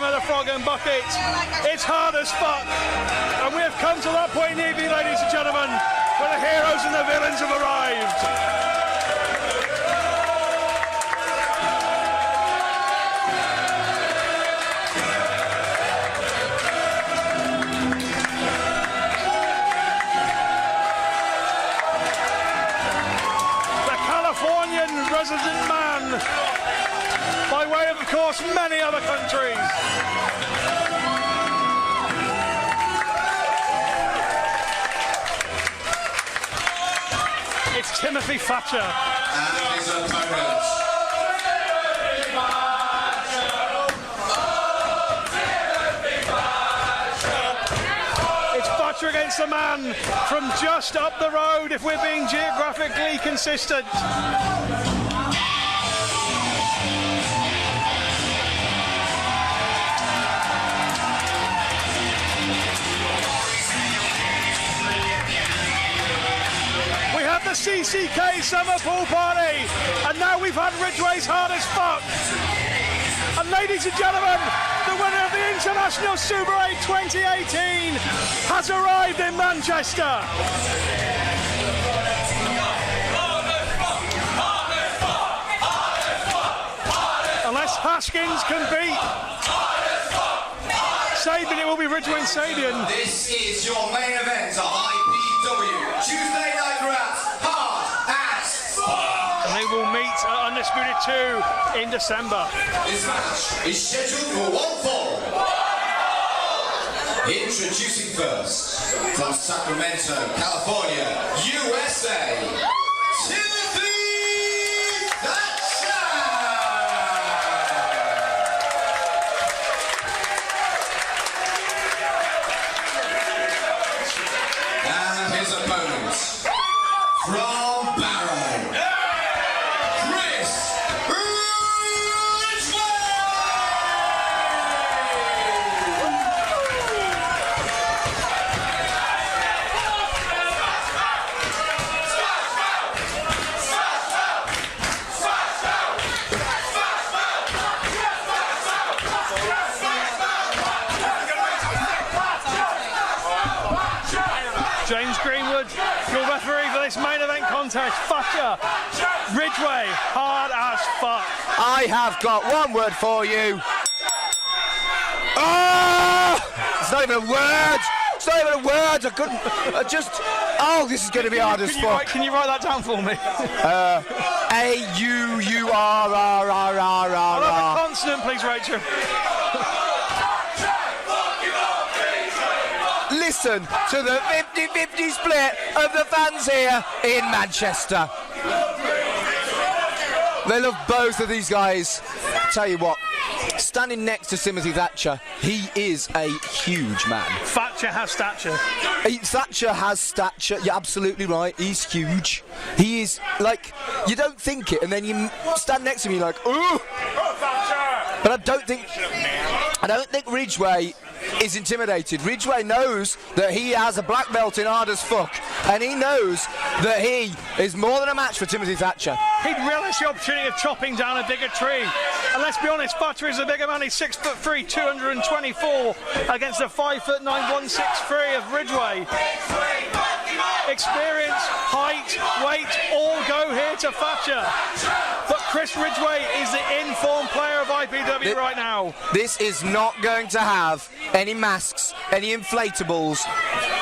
Gemma the Frog and Bucket. It's hard as fuck. And we have come to that point in the evening, ladies and gentlemen, where the heroes and the villains have arrived. Resident man, by way of course, many other countries. It's Timothy Thatcher. And his opponent. It's Thatcher against the man from just up the road, if we're being geographically consistent. The CCK Summer Pool Party, and now we've had Ridgeway's Hard as Fuck. And ladies and gentlemen, the winner of the International Super 8 2018 has arrived in Manchester. Unless Haskins can beat Sabian, it will be Ridgeway and Sabian. This is your main event of IPW Tuesday Night Graps. They will meet at Undisputed 2 in December. This match is scheduled for one fall. Introducing first, from Sacramento, California, USA, Timothy Thatcher! And his opponent, from Barrow. James Greenwood, your referee for this main event contest. Thatcher, Ridgeway, hard as fuck. I have got one word for you. Oh! It's not even a word. It's not even a word. I couldn't. Oh, this is going to be hard as fuck. Can you write that down for me? A-U-U-R-R-R-R-R-R. I'll have a consonant, please, Rachel. Listen to the 50-50 split of the fans here in Manchester. They love both of these guys. Tell you what, standing next to Timothy Thatcher, he is a huge man. Thatcher has stature. Thatcher has stature. You're absolutely right. He's huge. He is like, you don't think it, and then you stand next to him, you're like, ooh. But I don't think Ridgeway is intimidated. Ridgeway knows that he has a black belt in hard as fuck, and he knows that he is more than a match for Timothy Thatcher. He'd relish the opportunity of chopping down a bigger tree. And let's be honest, Thatcher is a bigger man. He's 6'3", 224 against the 5'9", 163 of Ridgeway. Experience, height, weight, all go here to Thatcher. But Chris Ridgeway is the in-form player of IPW right now. This is not going to have any masks, any inflatables,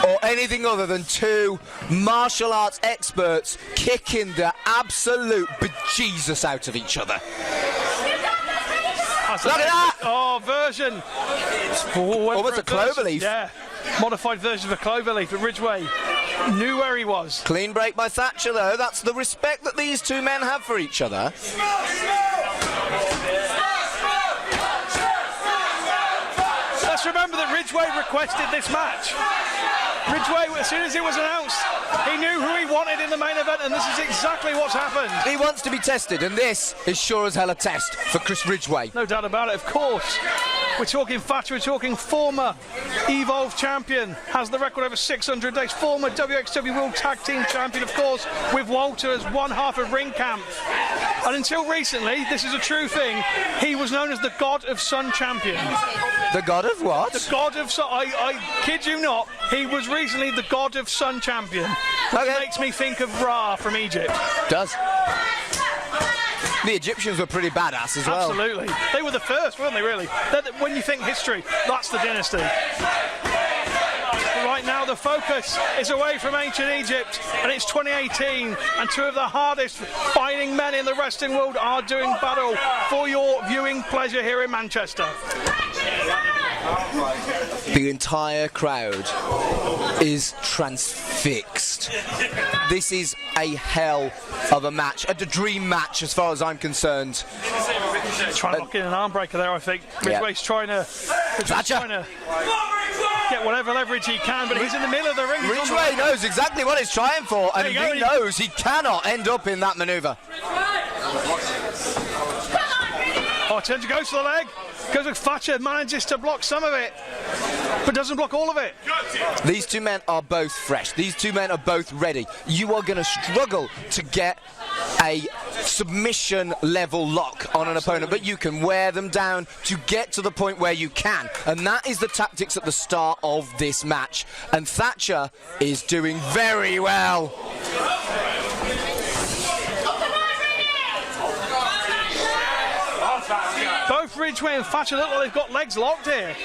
or anything other than two martial arts experts kicking the absolute bejesus out of each other. Look at that! Oh, version. Almost a cloverleaf. Yeah, modified version of a cloverleaf, but Ridgeway knew where he was. Clean break by Thatcher, though. That's the respect that these two men have for each other. Let's remember that Ridgeway requested this match. Ridgeway, as soon as it was announced, he knew who he wanted in the main event, and this is exactly what's happened. He wants to be tested, and this is sure as hell a test for Chris Ridgeway. No doubt about it, of course. We're talking Thatcher, we're talking former Evolve champion, has the record over 600 days, former WXW World Tag Team champion, of course, with Walter as one half of Ring Camp. And until recently, this is a true thing, he was known as the God of Sun champion. The god of what? The god of sun. I kid you not, he was recently the god of sun champion. Which makes me think of Ra from Egypt. Does. The Egyptians were pretty badass as well. Absolutely. They were the first, weren't they, really? When you think history, that's the dynasty. Right now, the focus is away from ancient Egypt, and it's 2018, and two of the hardest fighting men in the wrestling world are doing battle for your viewing pleasure here in Manchester. The entire crowd is transfixed. This is a hell of a match, a dream match as far as I'm concerned. Trying to lock in an arm breaker there, I think. Ridgeway's trying to get whatever leverage he can, but he's in the middle of the ring. Ridgeway knows exactly what he's trying for, and he knows he cannot end up in that manoeuvre. Oh, turns to goes to the leg. Goes with Thatcher, manages to block some of it, but doesn't block all of it. These two men are both fresh. These two men are both ready. You are going to struggle to get a submission level lock on an opponent, but you can wear them down to get to the point where you can, and that is the tactics at the start of this match, and Thatcher is doing very well. Both Ridgeway and Thatcher look like they've got legs locked here.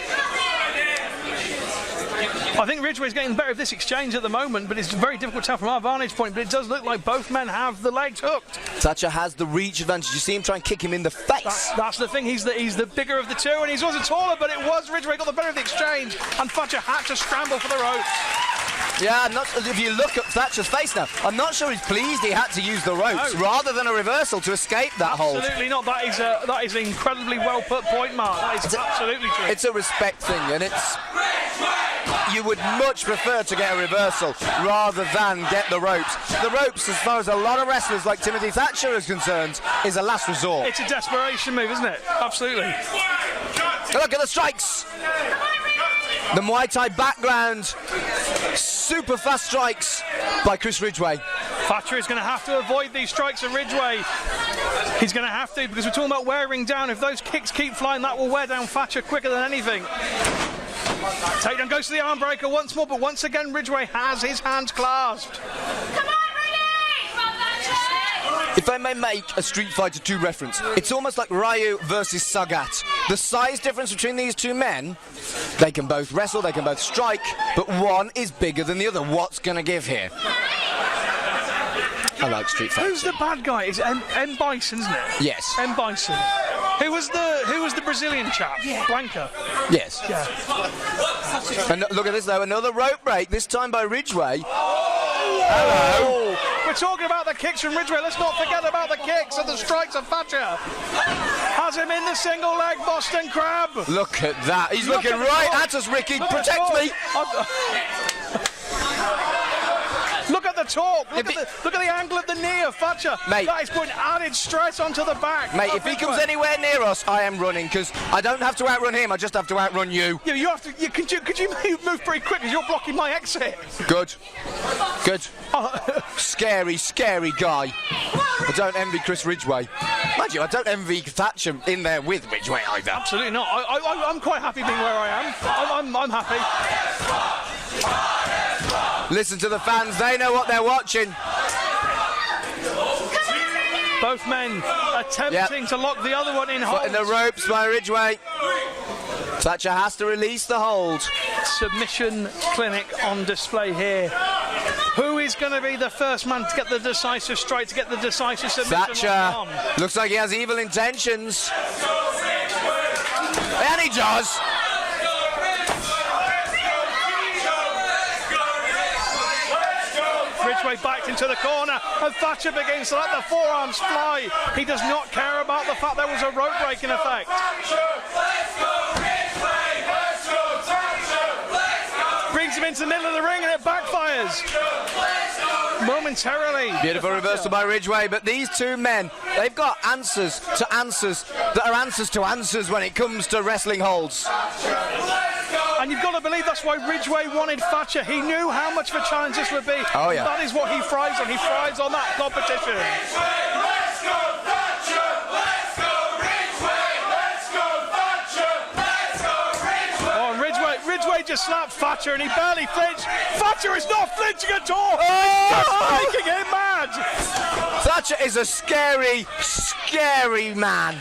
I think Ridgeway's getting the better of this exchange at the moment, but it's very difficult to tell from our vantage point, but it does look like both men have the legs hooked. Thatcher has the reach advantage. You see him try and kick him in the face. That's the thing, he's the bigger of the two, and he's also taller, but it was Ridgeway got the better of the exchange, and Thatcher had to scramble for the ropes. Yeah, if you look at Thatcher's face now, I'm not sure he's pleased he had to use the ropes rather than a reversal to escape that hold. Absolutely not. That is an incredibly well put point, Mark. That is absolutely true. It's a respect thing, and it's... You would much prefer to get a reversal rather than get the ropes. The ropes, as far as a lot of wrestlers like Timothy Thatcher is concerned, is a last resort. It's a desperation move, isn't it? Absolutely. Look at the strikes. The Muay Thai background. Super fast strikes by Chris Ridgeway. Thatcher is going to have to avoid these strikes of Ridgeway. He's going to have to, because we're talking about wearing down. If those kicks keep flying, that will wear down Thatcher quicker than anything. Takedown goes to the arm breaker once more, but once again Ridgeway has his hands clasped. Come on, Ridgeway! If I may make a Street Fighter 2 reference, it's almost like Ryu versus Sagat. The size difference between these two men, they can both wrestle, they can both strike, but one is bigger than the other. What's going to give here? I like Street Fighter. Who's the bad guy? It's M. Bison, isn't it? Yes. M. Bison. Who was the Brazilian chap? Yeah. Blanca. Yes. Yeah. And look at this though, another rope break, this time by Ridgeway. Hello. We're talking about the kicks from Ridgeway. Let's not forget about the kicks and the strikes of Thatcher. Has him in the single leg Boston Crab. Look at that. He's looking right at us, Ricky. Protect me. Look at the torque. Look at the angle of the knee of Thatcher. Mate, that is putting added stress onto the back. Mate, if he comes anywhere near us, I am running, because I don't have to outrun him. I just have to outrun you. Yeah, you have to. Could you move pretty quick, because you're blocking my exit. Good. Scary, scary guy. I don't envy Chris Ridgeway. Mind you, I don't envy Thatcher in there with Ridgeway either. Absolutely not. I'm quite happy being where I am. I'm happy. Listen to the fans, they know what they're watching. Both men attempting to lock the other one in hold. Foot in the ropes by Ridgeway. Thatcher has to release the hold. Submission clinic on display here. Who is going to be the first man to get the decisive strike, to get the decisive submission? Thatcher looks like he has evil intentions. And he does. Ridgeway backed into the corner, and Thatcher begins to let the forearms fly. He does not care about the fact there was a rope break in effect. Brings him into the middle of the ring, and it backfires. Momentarily. Beautiful reversal by Ridgeway, but these two men, they've got answers to answers that are answers to answers when it comes to wrestling holds. And you've got to believe that's why Ridgeway wanted Thatcher. He knew how much of a challenge this would be. Oh, yeah. That is what he thrives on. He thrives on that competition. Let's go, Thatcher! Let's go, Ridgeway! Let's go, Thatcher! Let's go, Ridgeway! Thatcher slapped Thatcher and he barely flinched. Thatcher is not flinching at all. Oh! It's just making him mad. Thatcher is a scary, scary man.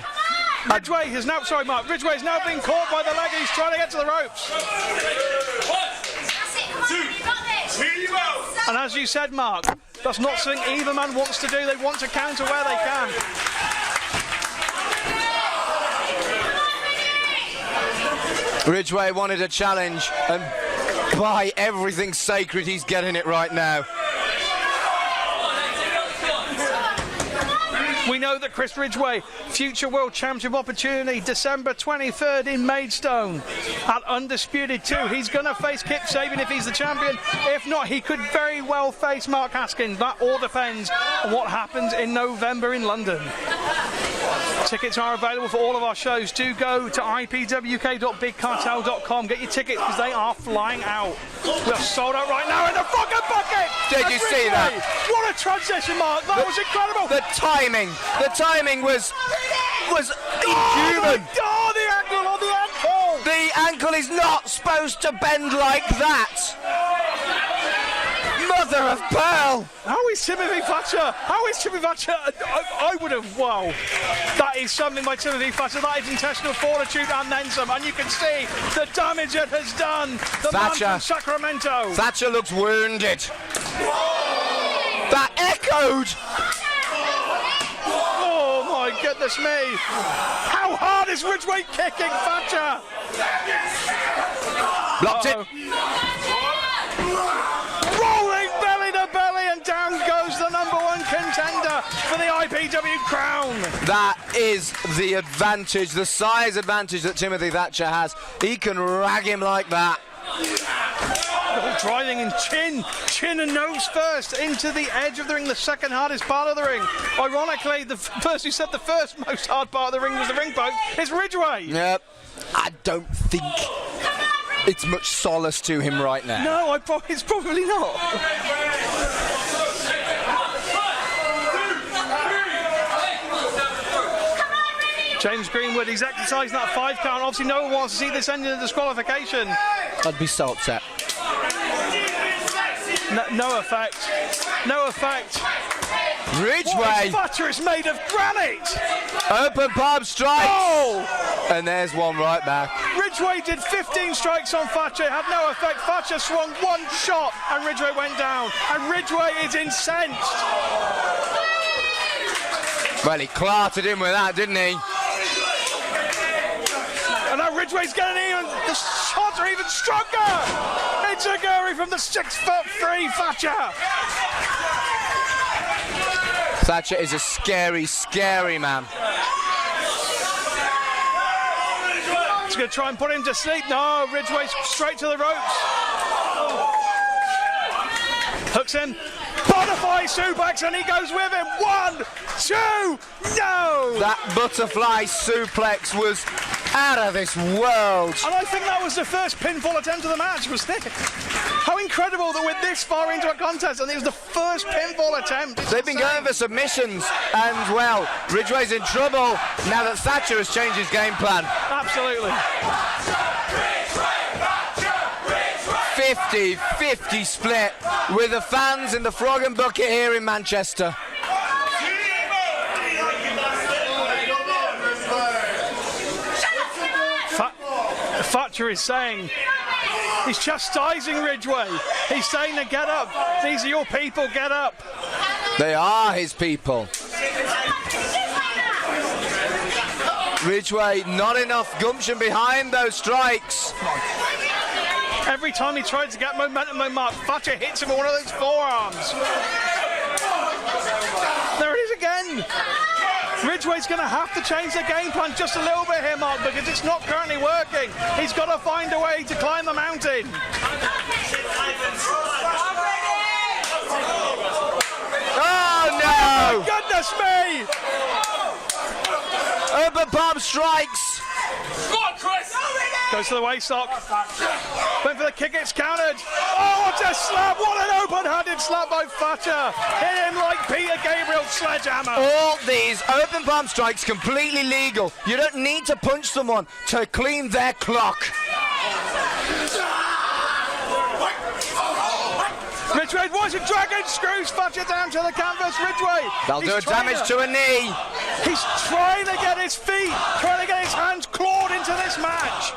Ridgeway is now, sorry Mark, Ridgeway is now being caught by the leg. He's trying to get to the ropes. And as you said, Mark, that's not something either man wants to do. They want to counter where they can. Ridgeway wanted a challenge, and by everything sacred, he's getting it right now. We know that Chris Ridgeway, future World Championship opportunity, December 23rd in Maidstone at Undisputed 2. He's going to face Kip Sabian if he's the champion. If not, he could very well face Mark Haskins. That all depends on what happens in November in London. Tickets are available for all of our shows. Do go to ipwk.bigcartel.com. Get your tickets because they are flying out. We're sold out right now in the fucking bucket. Did you see that? What a transition, Mark. That was incredible. The timing was inhuman. Oh, the ankle on the ankle. The ankle is not supposed to bend like that. Mother of pearl. How is Timothy Thatcher? How is Timothy Thatcher? I would have, wow. That is something by Timothy Thatcher. That is intestinal fortitude and then some. And you can see the damage it has done. The Thatcher, man from Sacramento. Thatcher looks wounded. That echoed. Oh my goodness me. How hard is Ridgeway kicking Thatcher? Blocked it. Rolling belly to belly and down goes the #1 contender for the IPW crown. That is the advantage, the size advantage that Timothy Thatcher has. He can rag him like that. Driving in chin and nose first into the edge of the ring, the second hardest part of the ring. Ironically, the person who said the first most hard part of the ring was the ring post is Ridgeway. Yep. I don't think it's much solace to him right now. No, it's probably not. James Greenwood, he's exercising that 5 count. Obviously, no one wants to see this end in a disqualification. I'd be so upset. No effect. No effect. Ridgeway. Thatcher is made of granite. Open palm strikes. Oh! And there's one right back. Ridgeway did 15 strikes on Thatcher, had no effect. Thatcher swung one shot and Ridgeway went down. And Ridgeway is incensed. Well, he clarted him with that, didn't he? And now Ridgeway's getting even. The shots are even stronger. It's a Guri from the 6'3" Thatcher. Thatcher is a scary, scary man. He's going to try and put him to sleep. No, Ridgeway's straight to the ropes. Hooks him. Butterfly suplex and he goes with him. 1, 2, no! That butterfly suplex was out of this world. And I think that was the first pinfall attempt of the match, wasn't it? How incredible that we're this far into a contest and it was the first pinfall attempt. They've been going for submissions and, well, Ridgeway's in trouble now that Thatcher has changed his game plan. Absolutely. 50-50 split with the fans in the Frog and Bucket here in Manchester. Thatcher is saying, he's chastising Ridgeway. He's saying to get up. These are your people, get up. They are his people. Ridgeway, not enough gumption behind those strikes. Every time he tried to get momentum on Mark, Thatcher hits him with one of those forearms. There it is again. Ridgeway's going to have to change the game plan just a little bit here, Mark, because it's not currently working. He's got to find a way to climb the mountain. Oh, no! Oh, goodness me! Open palm strikes. Go on, Chris! Goes to the waistlock. Went for the kick, it's countered. Oh, what a slap! What an open-handed slap by Thatcher. Hit him like Peter Gabriel's sledgehammer. All these open palm strikes completely legal. You don't need to punch someone to clean their clock. There's a dragon screws Thatcher down to the canvas. Ridgeway. They'll do damage to a knee. He's trying to get his feet, trying to get his hands clawed into this match.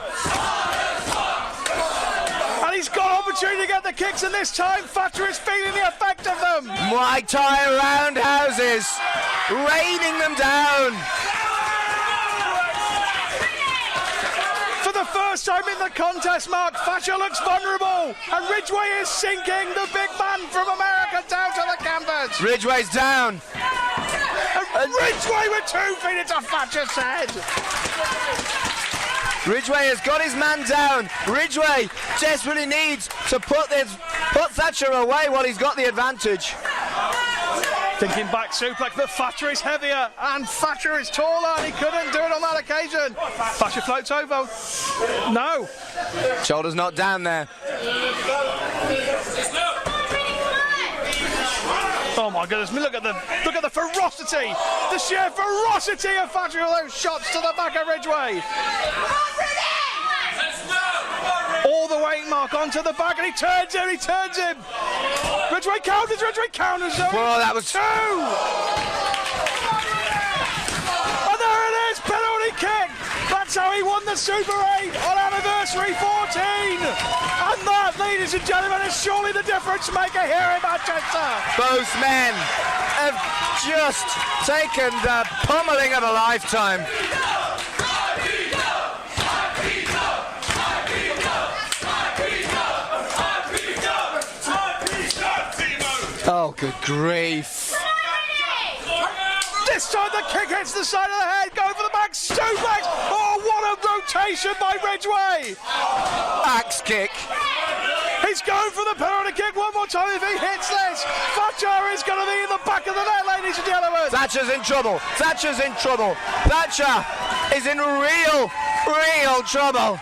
And he's got opportunity to get the kicks, and this time Thatcher is feeling the effect of them. Muay Thai roundhouses, raining them down. For the first time in the contest, Mark, Thatcher looks vulnerable, and Ridgeway is sinking the big man from America down to the canvas. Ridgeway's down. And Ridgeway with 2 feet into Thatcher's head. Ridgeway has got his man down. Ridgeway desperately needs to put Thatcher away while he's got the advantage. Thinking back suplex, but Thatcher is heavier and Thatcher is taller, and he couldn't do it on that occasion. Thatcher floats over. No. Shoulder's not down there. Oh my goodness! Look at the ferocity, the sheer ferocity of Thatcher with those shots to the back of Ridgeway. All the weight, Mark, onto the back, and he turns him. Ridgeway counters. Whoa, that was 2. And there it is, penalty kick. That's how he won the Super 8 on anniversary 14. And that, ladies and gentlemen, is surely the difference maker here in Manchester. Both men have just taken the pummeling of a lifetime. Oh, good grief. This time the kick hits the side of the head, going for the back suplex. Oh, what a rotation by Ridgeway. Axe kick. He's going for the penalty kick one more time. If he hits this, Thatcher is going to be in the back of the net, ladies and gentlemen. Thatcher's in trouble. Thatcher is in real trouble.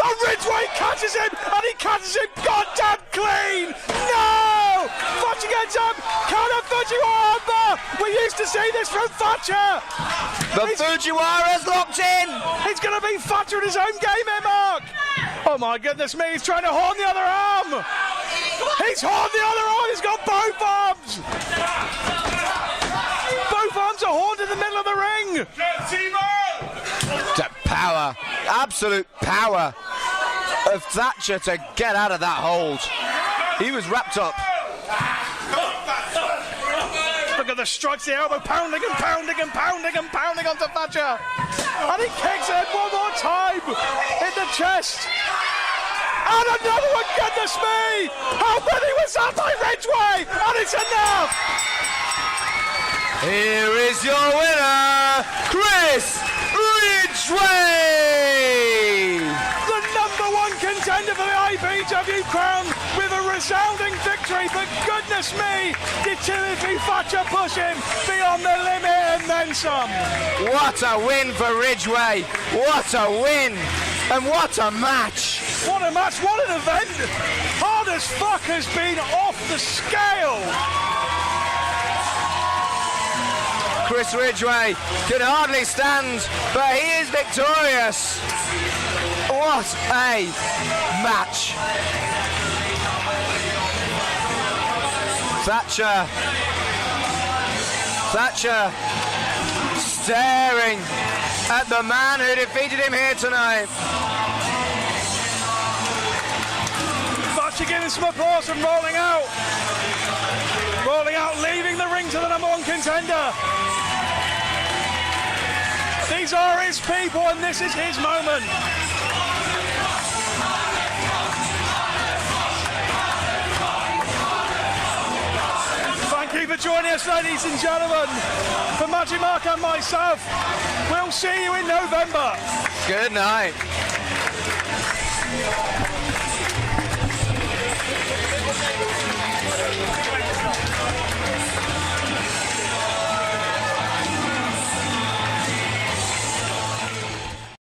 Oh, Ridgeway catches him, and he catches him goddamn clean. No! Thatcher gets up. Counter Fujiwara armbar. We used to see this from Thatcher. The Fujiwara's locked in. He's going to be Thatcher in his own game here, Mark. Oh my goodness me, he's trying to horn the other arm. He's horned the other arm. He's got both arms. Both arms are horned in the middle of the ring. The power, absolute power of Thatcher to get out of that hold. He was wrapped up. Look at the strikes, the elbow, pounding onto Thatcher. And he kicks it one more time in the chest. And another one, goodness me! How many was that by Ridgeway? And it's enough! Here is your winner, Chris Ridgeway! The #1 contender for the IPW crown with a resounding victory. But goodness me, did Timothy Thatcher push him beyond the limit and then some? What a win for Ridgeway! What a win! And what a match! What a match, what an event! Hard as fuck has been off the scale! Chris Ridgeway can hardly stand, but he is victorious. What a match! Thatcher staring at the man who defeated him here tonight. Thatcher giving some applause and rolling out, leaving the ring to the #1 contender. These are his people, and this is his moment. Thank you for joining us, ladies and gentlemen. For Magic Mark and myself, we'll see you in November. Good night.